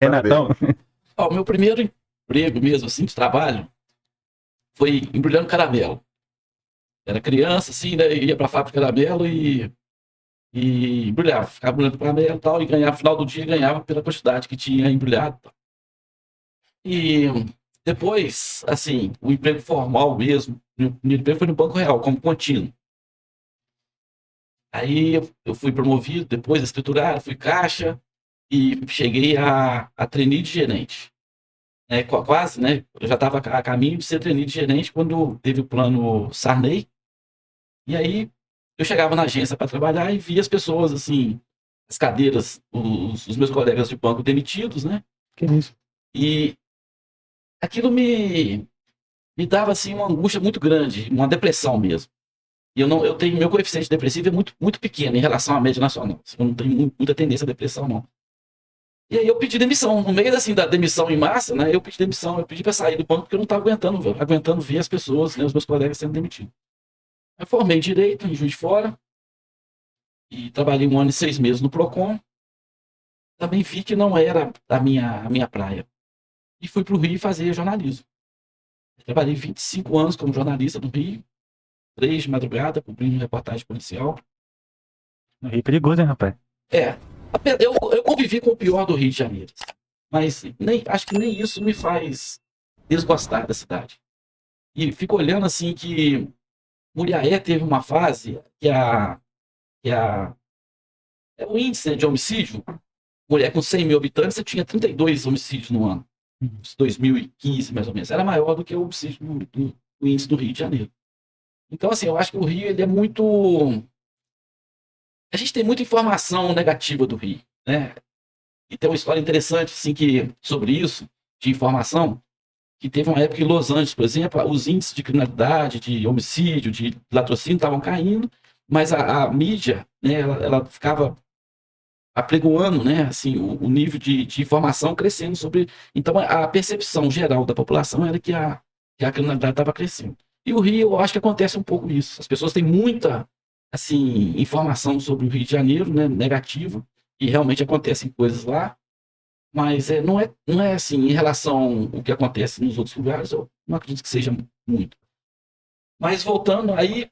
Renatão. Ó, o meu primeiro emprego mesmo, assim, de trabalho, foi embrulhando caramelo. Era criança, assim, né? Ia pra fábrica de caramelo e embrulhava. Ficava embrulhando caramelo e tal, e ganhava, no final do dia, ganhava pela quantidade que tinha embrulhado. E depois, assim, o emprego formal mesmo, meu primeiro emprego foi no Banco Real, como contínuo. Aí eu fui promovido, depois escriturário, fui caixa e cheguei a trainee de gerente. É, quase, né? Eu já estava a caminho de ser trainee de gerente quando teve o plano Sarney. E aí eu chegava na agência para trabalhar e via as pessoas, assim, as cadeiras, os meus colegas de banco demitidos, né? Que isso? E aquilo me dava, assim, uma angústia muito grande, uma depressão mesmo. E eu tenho, meu coeficiente depressivo é muito, muito pequeno em relação à média nacional. Eu não tenho muita tendência à depressão, não. E aí eu pedi demissão. No meio assim, da demissão em massa, né? Eu pedi demissão, eu pedi para sair do banco porque eu não estava aguentando ver as pessoas, né, os meus colegas sendo demitidos. Eu formei direito em Juiz de Fora e trabalhei 1 ano e 6 meses no Procon. Também vi que não era a minha praia. E fui para o Rio fazer jornalismo. Eu trabalhei 25 anos como jornalista no Rio, 3 de madrugada, cobrindo reportagem policial. No Rio é perigoso, hein, rapaz? É, eu convivi com o pior do Rio de Janeiro. Mas acho que nem isso me faz desgostar da cidade. E fico olhando assim que Muriaé teve uma fase que é o índice, né, de homicídio. Mulher com 100 mil habitantes, você tinha 32 homicídios no ano. Uhum. 2015, mais ou menos. Era maior do que o homicídio do índice do Rio de Janeiro. Então, assim, eu acho que o Rio ele é muito. A gente tem muita informação negativa do Rio, né? E tem uma história interessante, assim, sobre isso, de informação, que teve uma época em Los Angeles, por exemplo, os índices de criminalidade, de homicídio, de latrocínio estavam caindo, mas a mídia, né, ela ficava apregoando, né, assim, o nível de informação crescendo sobre. Então, a percepção geral da população era que a criminalidade estava crescendo. E o Rio, eu acho que acontece um pouco isso. As pessoas têm muita, assim, informação sobre o Rio de Janeiro, né, negativa, e realmente acontecem coisas lá, mas não é assim, em relação ao que acontece nos outros lugares, eu não acredito que seja muito. Mas voltando aí,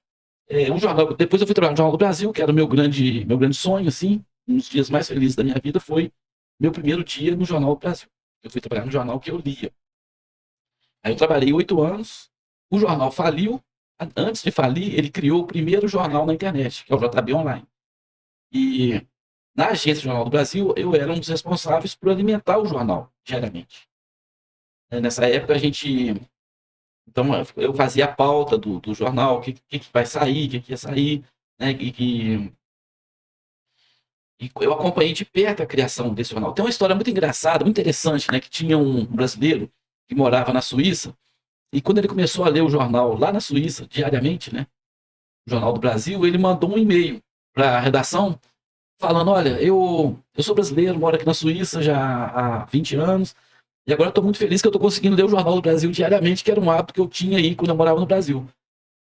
o jornal, depois eu fui trabalhar no Jornal do Brasil, que era o meu grande sonho, assim, um dos dias mais felizes da minha vida foi meu primeiro dia no Jornal do Brasil. Eu fui trabalhar no jornal que eu lia. Aí eu trabalhei 8 anos, o jornal faliu, antes de falir, ele criou o primeiro jornal na internet, que é o JB Online. E na agência do Jornal do Brasil, eu era um dos responsáveis por alimentar o jornal diariamente. Nessa época, a gente. Então, eu fazia a pauta do jornal, o que vai sair, o que ia sair, né? E eu acompanhei de perto a criação desse jornal. Tem uma história muito engraçada, muito interessante, né? Que tinha um brasileiro que morava na Suíça, e quando ele começou a ler o jornal lá na Suíça, diariamente, né? O Jornal do Brasil, ele mandou um e-mail para a redação falando: olha, eu sou brasileiro, moro aqui na Suíça já há 20 anos, e agora estou muito feliz que eu estou conseguindo ler o Jornal do Brasil diariamente, que era um hábito que eu tinha aí quando eu morava no Brasil.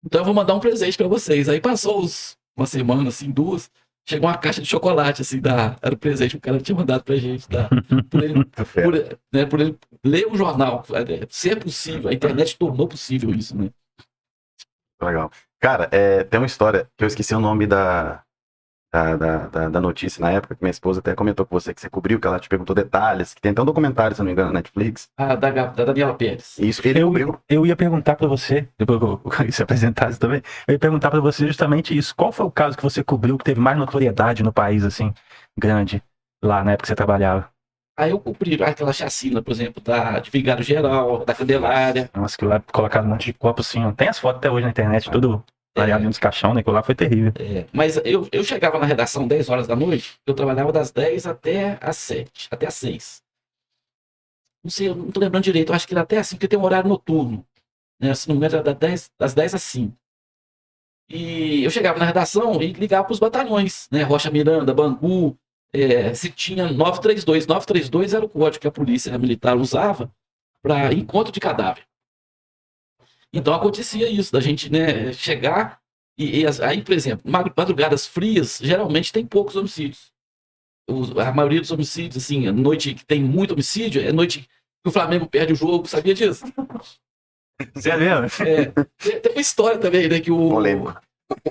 Então eu vou mandar um presente para vocês. Aí passou uma semana, assim, duas, chegou uma caixa de chocolate, assim, era o presente que o cara tinha mandado pra gente, por ele, Muito por, fera. né, por ele ler o jornal. Se é possível, a internet tornou possível isso, né? Legal. Cara, tem uma história que eu esqueci o nome da notícia na época, que minha esposa até comentou com você que você cobriu, que ela te perguntou detalhes, que tem até um documentário, se não me engano, na Netflix. Da Daniela Pérez. Isso, ele Eu, cobriu. eu ia perguntar para você, depois que eu se apresentasse também, eu ia perguntar para você justamente isso. Qual foi o caso que você cobriu que teve mais notoriedade no país, assim, grande, lá na época que você trabalhava? Aí eu cobri aquela chacina, por exemplo, de Vigário Geral, da Candelária. Nossa, que lá colocaram um monte de copo assim, ó. Tem as fotos até hoje na internet, tudo variado nos caixão, né? Que lá foi terrível. Mas eu chegava na redação 10 horas da noite, eu trabalhava das 10 até às 7, até às 6. Não sei, eu não tô lembrando direito, eu acho que era até assim, porque tem um horário noturno, né? Se não me engano, era das 10 às 5. E eu chegava na redação e ligava para os batalhões, né? Rocha Miranda, Bangu, se tinha 932. 932 era o código que a polícia militar usava para encontro de cadáver. Então acontecia isso, da gente, né, chegar aí, por exemplo, madrugadas frias, geralmente tem poucos homicídios. a maioria dos homicídios, assim, a noite que tem muito homicídio, é noite que o Flamengo perde o jogo, sabia disso? Sério mesmo? Tem uma história também, né, que Polêmico.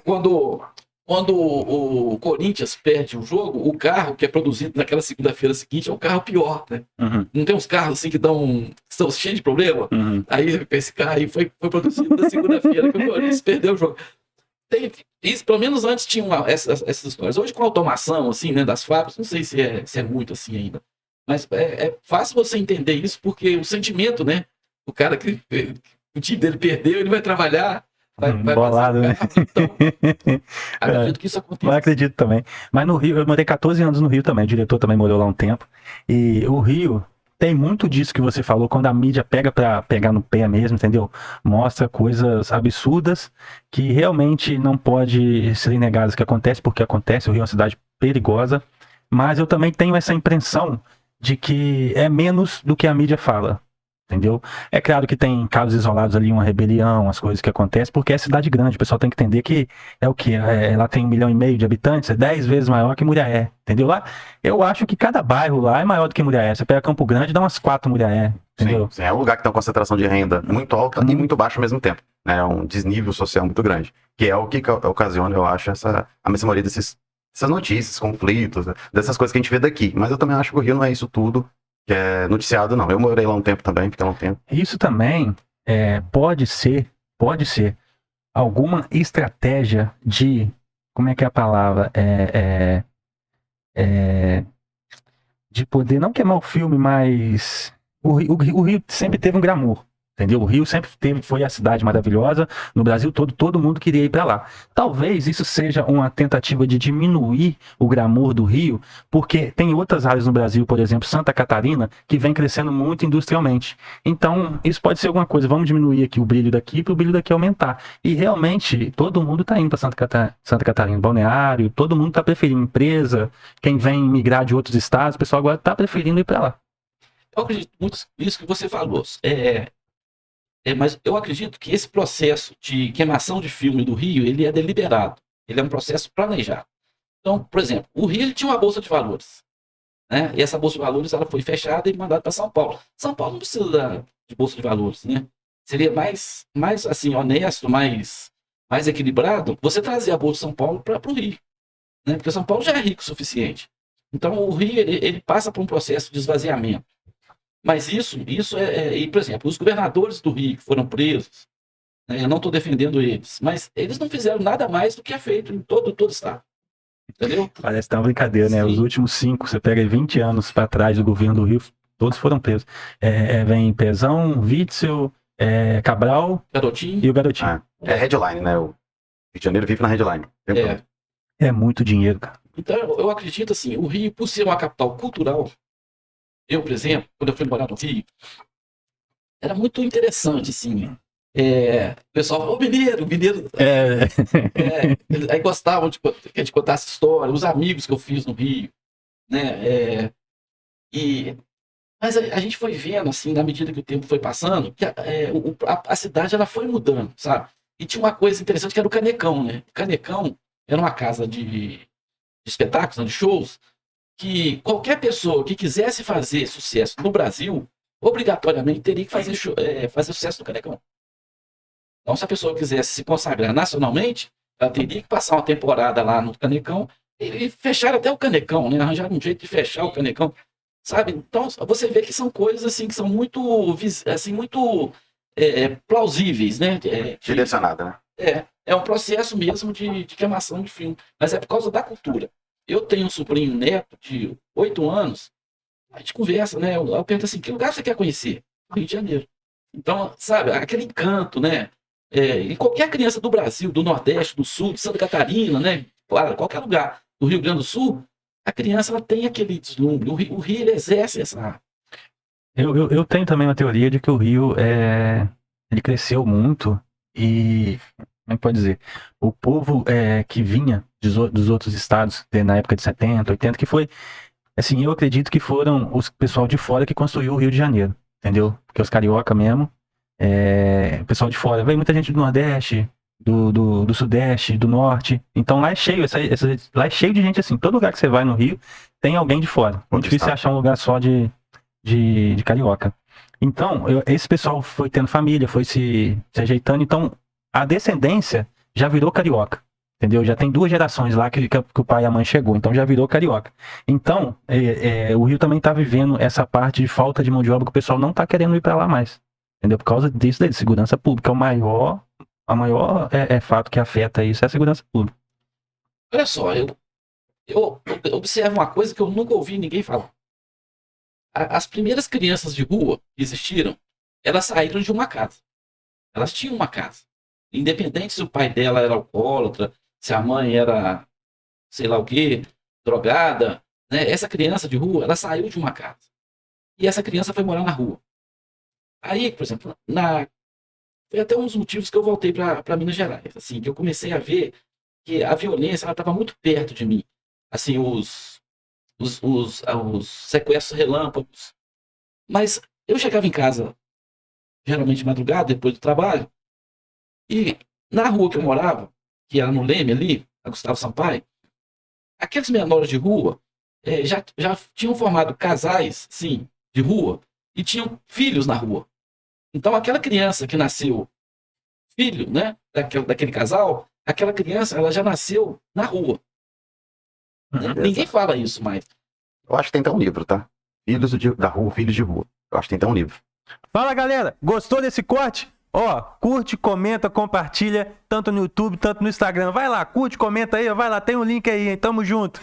quando o Corinthians perde o jogo, o carro que é produzido naquela segunda-feira seguinte é o carro pior, né? Uhum, Não tem uns carros assim que são cheios de problema? uhum. Aí esse carro aí foi produzido na segunda-feira que o Corinthians perdeu o jogo. Isso, pelo menos antes tinha essas histórias. Hoje com a automação, assim, né, das fábricas, não sei se é muito assim ainda. Mas é fácil você entender isso, porque o sentimento, né? O cara que o time dele perdeu, ele vai trabalhar, vai Bolado, né? fazer. Então, acredito que isso Eu aconteça. acredito também. Mas no Rio, eu morei 14 anos no Rio também, o diretor também morou lá um tempo. E o Rio tem muito disso que você falou, quando a mídia pega pra pegar no pé mesmo, entendeu? Mostra coisas absurdas que realmente não pode ser negadas que acontece, porque acontece, o Rio é uma cidade perigosa. Mas eu também tenho essa impressão de que é menos do que a mídia fala. Entendeu? É claro que tem casos isolados ali, uma rebelião, as coisas que acontecem, porque é cidade grande, o pessoal tem que entender que é o quê? Lá tem 1,5 milhão de habitantes, é 10 vezes maior que Muriaé, entendeu? Lá, eu acho que cada bairro lá é maior do que Muriaé. Você pega Campo Grande, dá umas 4 Muriaé, entendeu? Sim, é um lugar que tem uma concentração de renda muito alta e muito baixa ao mesmo tempo. Né? É um desnível social muito grande. Que é o que ocasiona, eu acho, a maioria dessas notícias, conflitos, dessas coisas que a gente vê daqui. Mas eu também acho que o Rio não é isso tudo que é noticiado, não. Eu morei lá um tempo também, fiquei lá um tempo. Isso também pode ser alguma estratégia de, como é que é a palavra? De poder não queimar o filme, mas o Rio sempre teve um glamour, entendeu? O Rio sempre foi a cidade maravilhosa, no Brasil todo mundo queria ir para lá. Talvez isso seja uma tentativa de diminuir o glamour do Rio, porque tem outras áreas no Brasil, por exemplo, Santa Catarina, que vem crescendo muito industrialmente. Então, isso pode ser alguma coisa, vamos diminuir aqui o brilho daqui para o brilho daqui aumentar. E realmente, todo mundo está indo para Santa Catarina, Balneário, todo mundo está preferindo empresa, quem vem migrar de outros estados, o pessoal agora está preferindo ir para lá. Eu acredito muito nisso que você falou. Mas eu acredito que esse processo de queimação de filme do Rio, ele é deliberado. Ele é um processo planejado. Então, por exemplo, o Rio ele tinha uma bolsa de valores. Né? E essa bolsa de valores ela foi fechada e mandada para São Paulo. São Paulo não precisa de bolsa de valores. Né? Seria mais assim, honesto, mais equilibrado você trazer a bolsa de São Paulo para o Rio. Né? Porque São Paulo já é rico o suficiente. Então, o Rio ele passa por um processo de esvaziamento. Mas isso e, por exemplo, os governadores do Rio que foram presos, né, eu não estou defendendo eles, mas eles não fizeram nada mais do que é feito em todo o estado. Entendeu? Parece que tá uma brincadeira, né? Sim. Os últimos 5, você pega 20 anos para trás do governo do Rio, todos foram presos. Vem Pezão, Witzel, Cabral Garotinho. e o Garotinho. É headline, né? O Rio de Janeiro vive na headline. É muito dinheiro, cara. Então, eu acredito assim, o Rio, por ser uma capital cultural, eu, por exemplo, quando eu fui morar no Rio, era muito interessante, assim. O pessoal falou, mineiro. Aí gostavam de que a gente contasse história, os amigos que eu fiz no Rio, né? Mas a gente foi vendo, assim, na medida que o tempo foi passando, que a cidade ela foi mudando, sabe? E tinha uma coisa interessante que era o Canecão, né? O Canecão era uma casa de espetáculos, né, de shows, que qualquer pessoa que quisesse fazer sucesso no Brasil, obrigatoriamente teria que fazer sucesso no Canecão. Então, se a pessoa quisesse se consagrar nacionalmente, ela teria que passar uma temporada lá no Canecão e fechar até o Canecão, né? Arranjar um jeito de fechar o Canecão, sabe? Então, você vê que são coisas assim que são muito plausíveis, né? Direcionada, né? É um processo mesmo de queimação de filme, mas é por causa da cultura. Eu tenho um sobrinho neto de 8 anos, a gente conversa, né? Eu pergunto assim, que lugar você quer conhecer? Rio de Janeiro. Então, sabe, aquele encanto, né? E qualquer criança do Brasil, do Nordeste, do Sul, de Santa Catarina, né? Qualquer lugar do Rio Grande do Sul, a criança ela tem aquele deslumbre. O Rio ele exerce essa... Eu tenho também uma teoria de que o Rio ele cresceu muito e, como é que pode dizer, o povo que vinha dos outros estados na época de 70, 80, que foi, assim, eu acredito que foram os pessoal de fora que construiu o Rio de Janeiro, entendeu? Porque os carioca mesmo, o pessoal de fora, veio muita gente do Nordeste, do Sudeste, do Norte, então lá é cheio, lá é cheio de gente assim, todo lugar que você vai no Rio, tem alguém de fora. Muito Outro difícil estado. achar um lugar só de carioca. Então, esse pessoal foi tendo família, foi se ajeitando. Então, a descendência já virou carioca. Entendeu? Já tem 2 gerações lá que o pai e a mãe chegou. Então, já virou carioca. Então, o Rio também está vivendo essa parte de falta de mão de obra que o pessoal não está querendo ir para lá mais. Entendeu? Por causa disso daí, segurança pública. A maior fato que afeta isso é a segurança pública. Olha só, eu observo uma coisa que eu nunca ouvi ninguém falar. As primeiras crianças de rua que existiram, elas saíram de uma casa. Elas tinham uma casa. Independente se o pai dela era alcoólatra, se a mãe era, sei lá o quê, drogada, né? Essa criança de rua, ela saiu de uma casa. E essa criança foi morar na rua. Aí, por exemplo, foi até um dos motivos que eu voltei para Minas Gerais. Assim, que eu comecei a ver que a violência estava muito perto de mim. Assim, os sequestros relâmpagos. Mas eu chegava em casa, geralmente de madrugada, depois do trabalho, e na rua que eu morava, que era no Leme ali, a Gustavo Sampaio, aqueles menores de rua já tinham formado casais, sim, de rua, e tinham filhos na rua. Então aquela criança que nasceu filho, né, daquele casal, aquela criança ela já nasceu na rua. Ninguém fala isso mais. Eu acho que tem até um livro, tá? Filhos da Rua, Filhos de Rua. Eu acho que tem até um livro. Fala, galera! Gostou desse corte? Ó, curte, comenta, compartilha, tanto no YouTube, tanto no Instagram. Vai lá, curte, comenta aí, vai lá, tem um link aí, hein? Tamo junto!